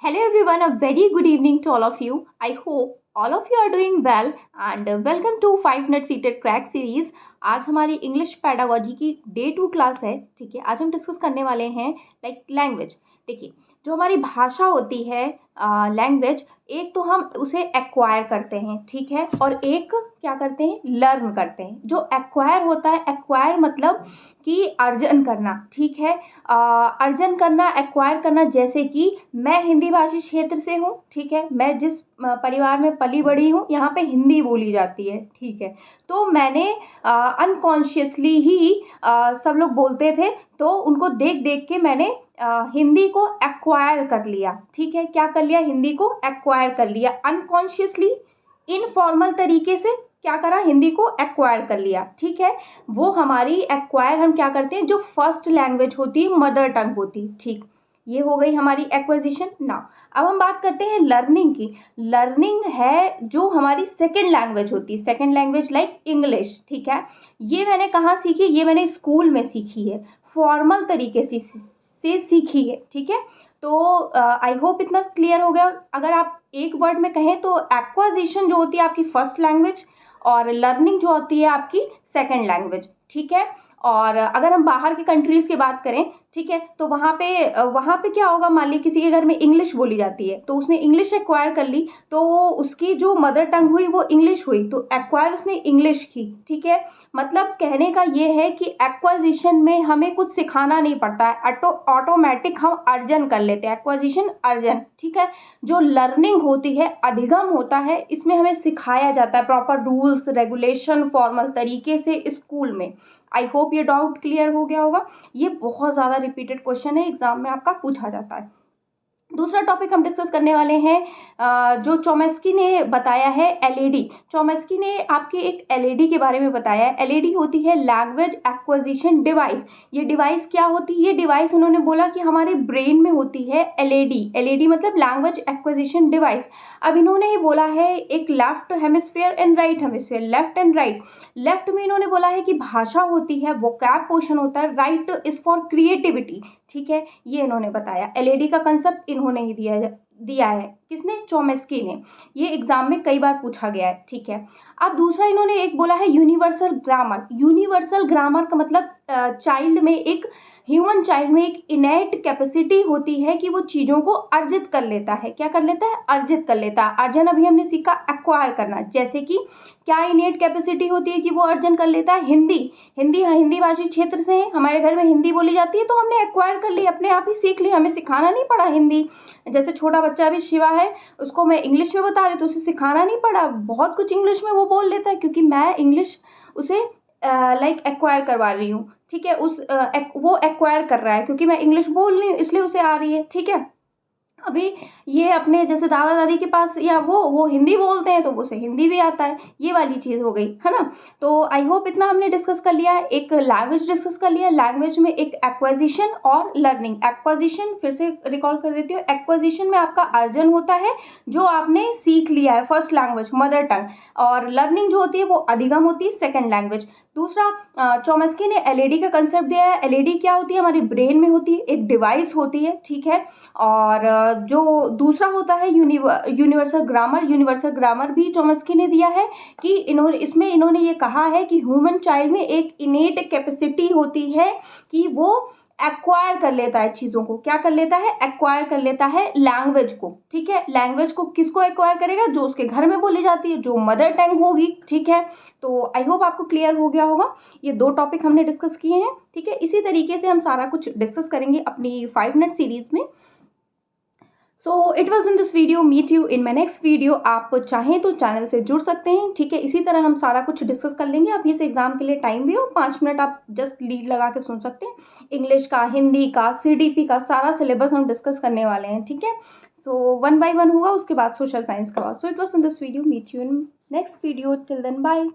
Hello everyone, a very good evening to all of you. I hope all of you are doing well and welcome to 5 Minute Seated Crack series. आज हमारी English pedagogy की day 2 class है। ठीक है, आज हम discuss करने वाले हैं लैंग्वेज। देखिए, जो हमारी भाषा होती है लैंग्वेज, एक तो हम उसे एक्वायर करते हैं, ठीक है, और एक क्या करते हैं, लर्न करते हैं। जो एक्वायर होता है, एक्वायर मतलब कि अर्जन करना, ठीक है, अर्जन करना, एक्वायर करना। जैसे कि मैं हिंदी भाषी क्षेत्र से हूँ, ठीक है, मैं जिस परिवार में पली बड़ी हूँ यहाँ पे हिंदी बोली जाती है, ठीक है, तो मैंने अनकॉन्शियसली ही सब लोग बोलते थे तो उनको देख देख के मैंने हिंदी को एक्वायर कर लिया। ठीक है, क्या कर लिया, हिंदी को एक्वायर कर लिया अनकॉन्शियसली, इनफॉर्मल तरीके से क्या करा, हिंदी को एक्वायर कर लिया। ठीक है, वो हमारी एक्वायर हम क्या करते हैं, जो फर्स्ट लैंग्वेज होती है, मदर टंग होती, ठीक, ये हो गई हमारी एक्विजिशन। ना, अब हम बात करते हैं लर्निंग की। लर्निंग है जो हमारी सेकेंड लैंग्वेज होती है, सेकेंड लैंग्वेज लाइक इंग्लिश। ठीक है, ये मैंने कहाँ सीखी, ये मैंने स्कूल में सीखी है, फॉर्मल तरीके से सीखी है। ठीक है, तो आई होप इतना क्लियर हो गया। अगर आप एक वर्ड में कहें तो एक्वाजिशन जो होती है आपकी फर्स्ट लैंग्वेज और लर्निंग जो होती है आपकी सेकेंड लैंग्वेज। ठीक है, और अगर हम बाहर की कंट्रीज़ की बात करें, ठीक है, तो वहाँ पे क्या होगा, मान ली किसी के घर में इंग्लिश बोली जाती है तो उसने इंग्लिश एक्वायर कर ली, तो उसकी जो मदर टंग हुई वो इंग्लिश हुई, तो एक्वायर उसने इंग्लिश की। ठीक है, मतलब कहने का ये है कि एक्वाजिशन में हमें कुछ सिखाना नहीं पड़ता है, ऑटोमेटिक हम अर्जन कर लेते हैं, एक्वाजिशन अर्जन। ठीक है, जो लर्निंग होती है, अधिगम होता है, इसमें हमें सिखाया जाता है प्रॉपर रूल्स रेगुलेशन फॉर्मल तरीके से स्कूल में। आई होप ये डाउट क्लियर हो गया होगा। ये बहुत ज़्यादा रिपीटेड क्वेश्चन है, एग्जाम में आपका पूछा जाता है। दूसरा टॉपिक हम डिस्कस करने वाले हैं जो चोमेस्की ने बताया है, एलईडी। चोमेस्की ने आपके एक एलईडी के बारे में बताया है। एलईडी होती है लैंग्वेज एक्विजिशन डिवाइस। ये डिवाइस क्या होती है, ये डिवाइस उन्होंने बोला कि हमारे ब्रेन में होती है एलईडी। एलईडी मतलब लैंग्वेज एक्विजिशन डिवाइस। अब इन्होंने ये बोला है एक left hemisphere and right hemisphere, left and right. Left में इन्होंने बोला है कि भाषा होती है, वोकैब पोर्शन होता है, राइट इज फॉर क्रिएटिविटी। ठीक है, ये इन्होंने बताया। एलईडी का कंसेप्ट इन्होंने ही दिया है। किसने, चोमेस्की ने। ये एग्जाम में कई बार पूछा गया है। ठीक है, अब दूसरा इन्होंने एक बोला है यूनिवर्सल ग्रामर। यूनिवर्सल ग्रामर का मतलब चाइल्ड में, एक ह्यूमन चाइल्ड में एक इनेट कैपेसिटी होती है कि वो चीज़ों को अर्जित कर लेता है। क्या कर लेता है, अर्जित कर लेता है। अर्जन अभी हमने सीखा एक्वायर करना। जैसे कि क्या इनेट कैपेसिटी होती है कि वो अर्जन कर लेता है, हिंदी भाषी क्षेत्र से है, हमारे घर में हिंदी बोली जाती है तो हमने एक्वायर कर ली, अपने आप ही सीख ली, हमें सिखाना नहीं पड़ा हिंदी। जैसे छोटा बच्चा भी शिवा है, उसको मैं इंग्लिश में बता रही तो उसे सिखाना नहीं पड़ा, बहुत कुछ इंग्लिश में वो बोल लेता है क्योंकि मैं इंग्लिश उसे एक्वायर करवा रही हूँ। ठीक है, वो एक्वायर कर रहा है क्योंकि मैं इंग्लिश बोल रही हूँ इसलिए उसे आ रही है। ठीक है, अभी ये अपने जैसे दादा दादी के पास या वो हिंदी बोलते हैं तो उसे हिंदी भी आता है, ये वाली चीज़ हो गई है ना। तो आई होप इतना हमने डिस्कस कर लिया है। एक लैंग्वेज डिस्कस कर लिया है, लैंग्वेज में एक एक्विजिशन और लर्निंग। एक्विजिशन फिर से रिकॉल कर देती हूँ, एक्विजिशन में आपका अर्जन होता है जो आपने सीख लिया है, फर्स्ट लैंग्वेज मदर टंग, और लर्निंग जो होती है वो अधिगम होती है, सेकेंड लैंग्वेज। दूसरा चोमेस्की ने एलईडी का कंसेप्ट दिया है। एलईडी क्या होती है, हमारे ब्रेन में होती है, एक डिवाइस होती है। ठीक है, और जो दूसरा होता है यूनिवर्सल ग्रामर। यूनिवर्सल ग्रामर भी चोमेस्की ने दिया है कि इन्होंने ये कहा है कि ह्यूमन चाइल्ड में एक इनेट कैपेसिटी होती है कि वो एक्वायर कर लेता है चीज़ों को। क्या कर लेता है, एक्वायर कर लेता है लैंग्वेज को। ठीक है, लैंग्वेज को किसको एक्वायर करेगा, जो उसके घर में बोली जाती है, जो मदर टंग होगी। ठीक है, तो आई होप आपको क्लियर हो गया होगा। ये 2 टॉपिक हमने डिस्कस किए हैं। ठीक है, इसी तरीके से हम सारा कुछ डिस्कस करेंगे अपनी 5 मिनट सीरीज में। So it was in this video, meet you in my next video. आप चाहें तो चैनल से जुड़ सकते हैं। ठीक है, इसी तरह हम सारा कुछ डिस्कस कर लेंगे। अभी से एग्जाम के लिए टाइम भी हो, 5 मिनट आप जस्ट लीड लगा के सुन सकते हैं। इंग्लिश का, हिंदी का, सीडीपी का सारा सिलेबस हम डिस्कस करने वाले हैं। ठीक है, सो 1 बाय 1 होगा, उसके बाद सोशल साइंस का। So it was in this video, meet you in next video. Till then bye.